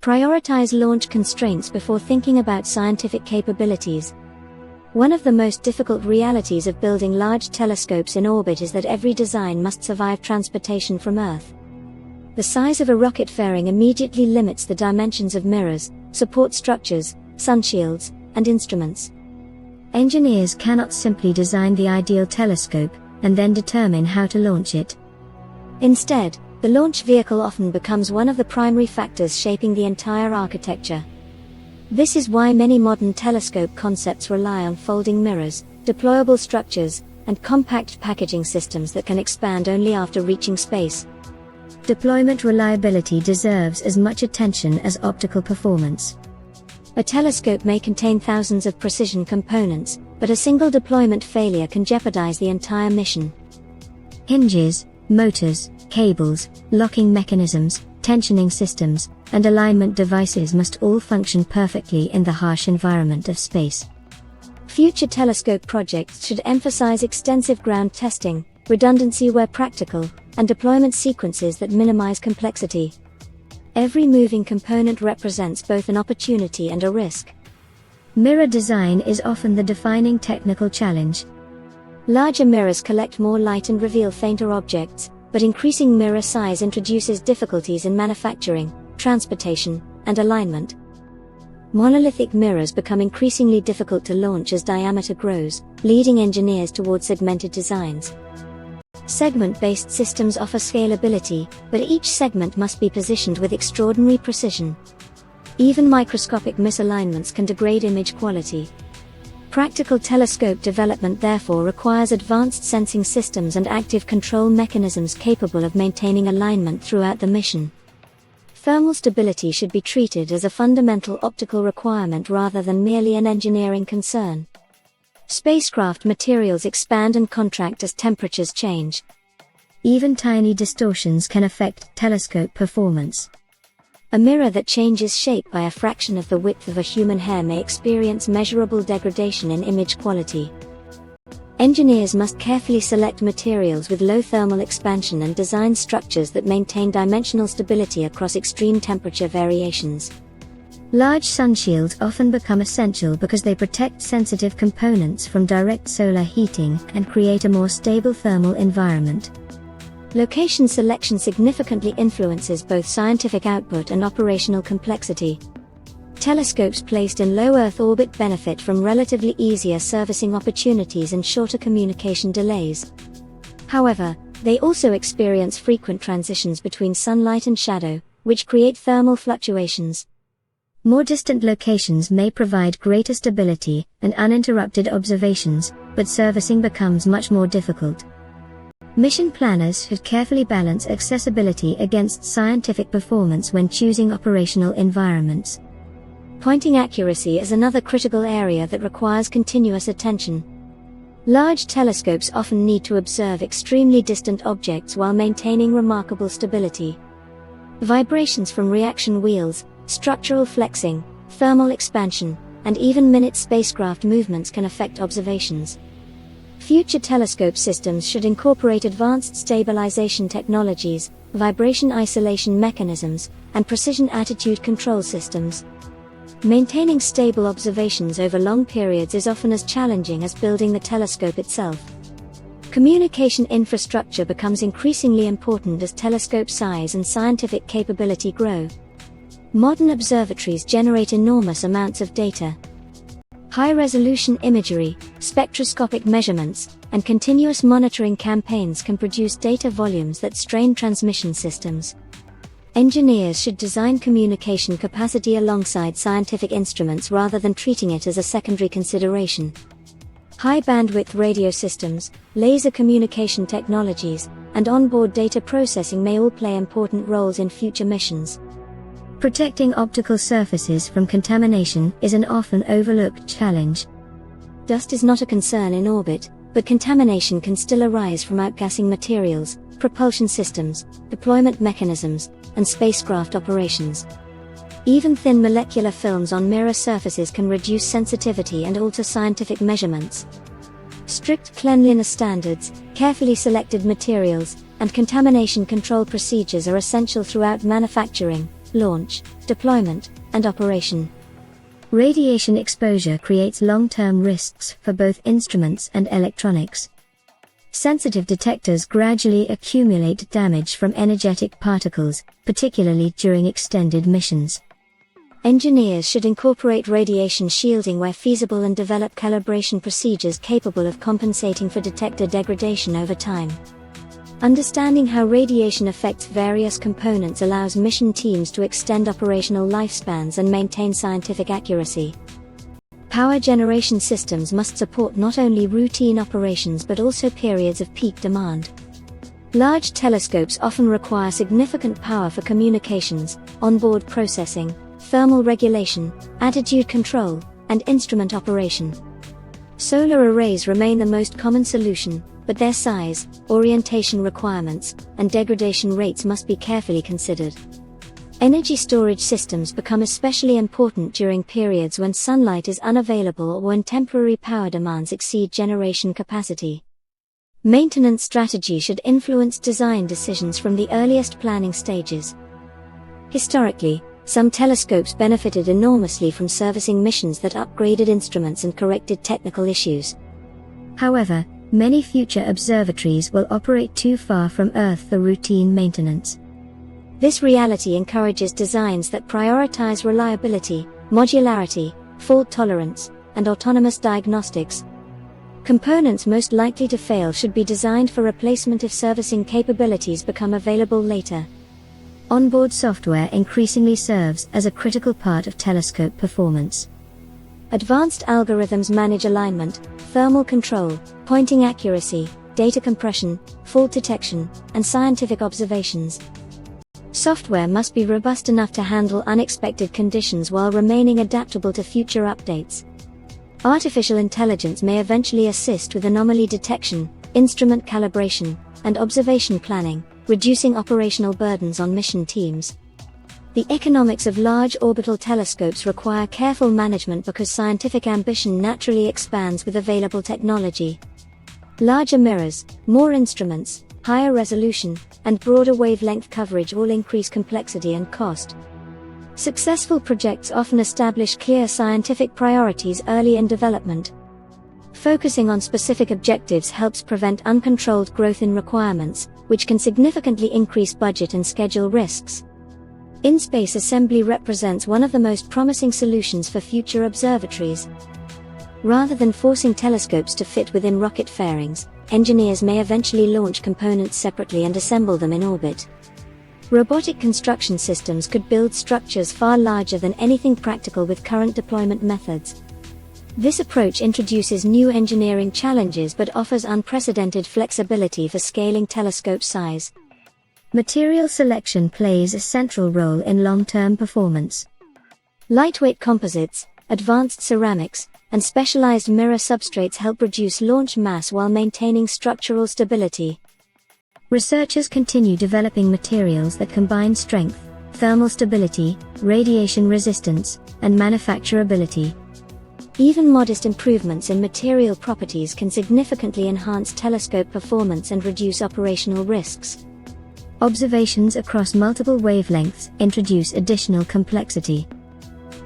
Prioritize launch constraints before thinking about scientific capabilities. One of the most difficult realities of building large telescopes in orbit is that every design must survive transportation from Earth. The size of a rocket fairing immediately limits the dimensions of mirrors, support structures, sunshields, and instruments. Engineers cannot simply design the ideal telescope and then determine how to launch it. Instead, the launch vehicle often becomes one of the primary factors shaping the entire architecture. This is why many modern telescope concepts rely on folding mirrors, deployable structures, and compact packaging systems that can expand only after reaching space. Deployment reliability deserves as much attention as optical performance. A telescope may contain thousands of precision components, but a single deployment failure can jeopardize the entire mission. Hinges, motors, cables, locking mechanisms, tensioning systems, and alignment devices must all function perfectly in the harsh environment of space. Future telescope projects should emphasize extensive ground testing, redundancy where practical, and deployment sequences that minimize complexity. Every moving component represents both an opportunity and a risk. Mirror design is often the defining technical challenge. Larger mirrors collect more light and reveal fainter objects, but increasing mirror size introduces difficulties in manufacturing, transportation, and alignment. Monolithic mirrors become increasingly difficult to launch as diameter grows, leading engineers toward segmented designs. Segment-based systems offer scalability, but each segment must be positioned with extraordinary precision. Even microscopic misalignments can degrade image quality. Practical telescope development therefore requires advanced sensing systems and active control mechanisms capable of maintaining alignment throughout the mission. Thermal stability should be treated as a fundamental optical requirement rather than merely an engineering concern. Spacecraft materials expand and contract as temperatures change. Even tiny distortions can affect telescope performance. A mirror that changes shape by a fraction of the width of a human hair may experience measurable degradation in image quality. Engineers must carefully select materials with low thermal expansion and design structures that maintain dimensional stability across extreme temperature variations. Large sunshields often become essential because they protect sensitive components from direct solar heating and create a more stable thermal environment. Location selection significantly influences both scientific output and operational complexity. Telescopes placed in low Earth orbit benefit from relatively easier servicing opportunities and shorter communication delays. However, they also experience frequent transitions between sunlight and shadow, which create thermal fluctuations. More distant locations may provide greater stability and uninterrupted observations, but servicing becomes much more difficult. Mission planners should carefully balance accessibility against scientific performance when choosing operational environments. Pointing accuracy is another critical area that requires continuous attention. Large telescopes often need to observe extremely distant objects while maintaining remarkable stability. Vibrations from reaction wheels, structural flexing, thermal expansion, and even minute spacecraft movements can affect observations. Future telescope systems should incorporate advanced stabilization technologies, vibration isolation mechanisms, and precision attitude control systems. Maintaining stable observations over long periods is often as challenging as building the telescope itself. Communication infrastructure becomes increasingly important as telescope size and scientific capability grow. Modern observatories generate enormous amounts of data. High-resolution imagery, spectroscopic measurements, and continuous monitoring campaigns can produce data volumes that strain transmission systems. Engineers should design communication capacity alongside scientific instruments rather than treating it as a secondary consideration. High-bandwidth radio systems, laser communication technologies, and onboard data processing may all play important roles in future missions. Protecting optical surfaces from contamination is an often overlooked challenge. Dust is not a concern in orbit, but contamination can still arise from outgassing materials, propulsion systems, deployment mechanisms, and spacecraft operations. Even thin molecular films on mirror surfaces can reduce sensitivity and alter scientific measurements. Strict cleanliness standards, carefully selected materials, and contamination control procedures are essential throughout manufacturing, launch, deployment, and operation. Radiation exposure creates long-term risks for both instruments and electronics. Sensitive detectors gradually accumulate damage from energetic particles, particularly during extended missions. Engineers should incorporate radiation shielding where feasible and develop calibration procedures capable of compensating for detector degradation over time. Understanding how radiation affects various components allows mission teams to extend operational lifespans and maintain scientific accuracy. Power generation systems must support not only routine operations but also periods of peak demand. Large telescopes often require significant power for communications, onboard processing, thermal regulation, attitude control, and instrument operation. Solar arrays remain the most common solution, but their size, orientation requirements, and degradation rates must be carefully considered. Energy storage systems become especially important during periods when sunlight is unavailable or when temporary power demands exceed generation capacity. Maintenance strategy should influence design decisions from the earliest planning stages. Historically, some telescopes benefited enormously from servicing missions that upgraded instruments and corrected technical issues. However, many future observatories will operate too far from Earth for routine maintenance. This reality encourages designs that prioritize reliability, modularity, fault tolerance, and autonomous diagnostics. Components most likely to fail should be designed for replacement if servicing capabilities become available later. Onboard software increasingly serves as a critical part of telescope performance. Advanced algorithms manage alignment, thermal control, pointing accuracy, data compression, fault detection, and scientific observations. Software must be robust enough to handle unexpected conditions while remaining adaptable to future updates. Artificial intelligence may eventually assist with anomaly detection, instrument calibration, and observation planning, reducing operational burdens on mission teams. The economics of large orbital telescopes require careful management because scientific ambition naturally expands with available technology. Larger mirrors, more instruments, higher resolution, and broader wavelength coverage all increase complexity and cost. Successful projects often establish clear scientific priorities early in development. Focusing on specific objectives helps prevent uncontrolled growth in requirements, which can significantly increase budget and schedule risks. In-space assembly represents one of the most promising solutions for future observatories. Rather than forcing telescopes to fit within rocket fairings, engineers may eventually launch components separately and assemble them in orbit. Robotic construction systems could build structures far larger than anything practical with current deployment methods. This approach introduces new engineering challenges but offers unprecedented flexibility for scaling telescope size. Material selection plays a central role in long-term performance. Lightweight composites, advanced ceramics, and specialized mirror substrates help reduce launch mass while maintaining structural stability. Researchers continue developing materials that combine strength, thermal stability, radiation resistance, and manufacturability. Even modest improvements in material properties can significantly enhance telescope performance and reduce operational risks. Observations across multiple wavelengths introduce additional complexity.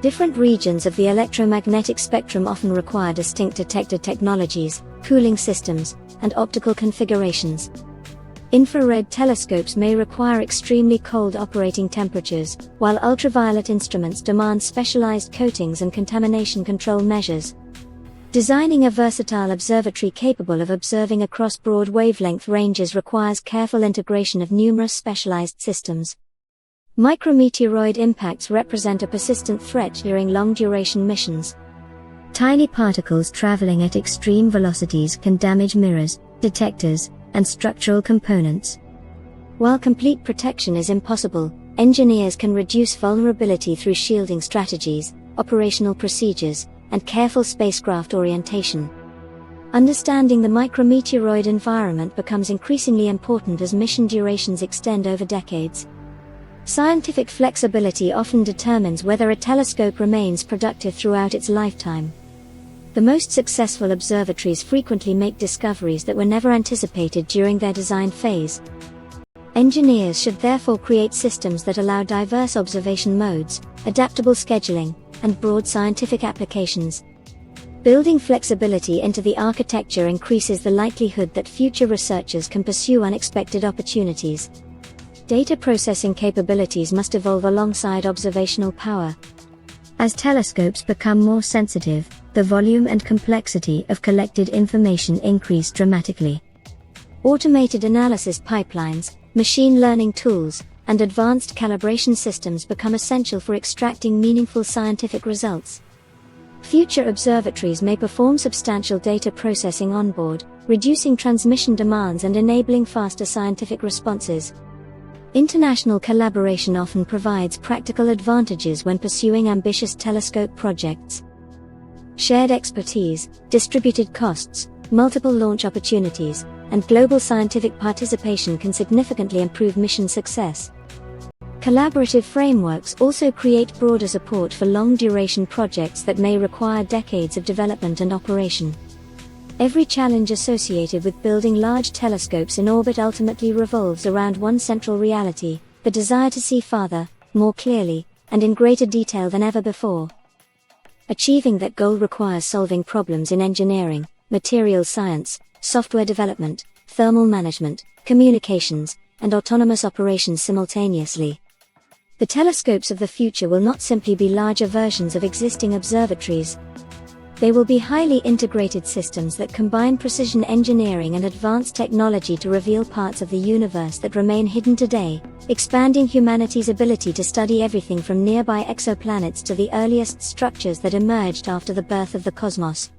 Different regions of the electromagnetic spectrum often require distinct detector technologies, cooling systems, and optical configurations. Infrared telescopes may require extremely cold operating temperatures, while ultraviolet instruments demand specialized coatings and contamination control measures. Designing a versatile observatory capable of observing across broad wavelength ranges requires careful integration of numerous specialized systems. Micrometeoroid impacts represent a persistent threat during long-duration missions. Tiny particles traveling at extreme velocities can damage mirrors, detectors, and structural components. While complete protection is impossible, engineers can reduce vulnerability through shielding strategies, operational procedures, and careful spacecraft orientation. Understanding the micrometeoroid environment becomes increasingly important as mission durations extend over decades. Scientific flexibility often determines whether a telescope remains productive throughout its lifetime. The most successful observatories frequently make discoveries that were never anticipated during their design phase. Engineers should therefore create systems that allow diverse observation modes, adaptable scheduling, and broad scientific applications. Building flexibility into the architecture increases the likelihood that future researchers can pursue unexpected opportunities. Data processing capabilities must evolve alongside observational power. As telescopes become more sensitive, the volume and complexity of collected information increase dramatically. Automated analysis pipelines, machine learning tools, and advanced calibration systems become essential for extracting meaningful scientific results. Future observatories may perform substantial data processing on board, reducing transmission demands and enabling faster scientific responses. International collaboration often provides practical advantages when pursuing ambitious telescope projects. Shared expertise, distributed costs, multiple launch opportunities, and global scientific participation can significantly improve mission success. Collaborative frameworks also create broader support for long-duration projects that may require decades of development and operation. Every challenge associated with building large telescopes in orbit ultimately revolves around one central reality: the desire to see farther, more clearly, and in greater detail than ever before. Achieving that goal requires solving problems in engineering, materials science, software development, thermal management, communications, and autonomous operations simultaneously. The telescopes of the future will not simply be larger versions of existing observatories. They will be highly integrated systems that combine precision engineering and advanced technology to reveal parts of the universe that remain hidden today, expanding humanity's ability to study everything from nearby exoplanets to the earliest structures that emerged after the birth of the cosmos.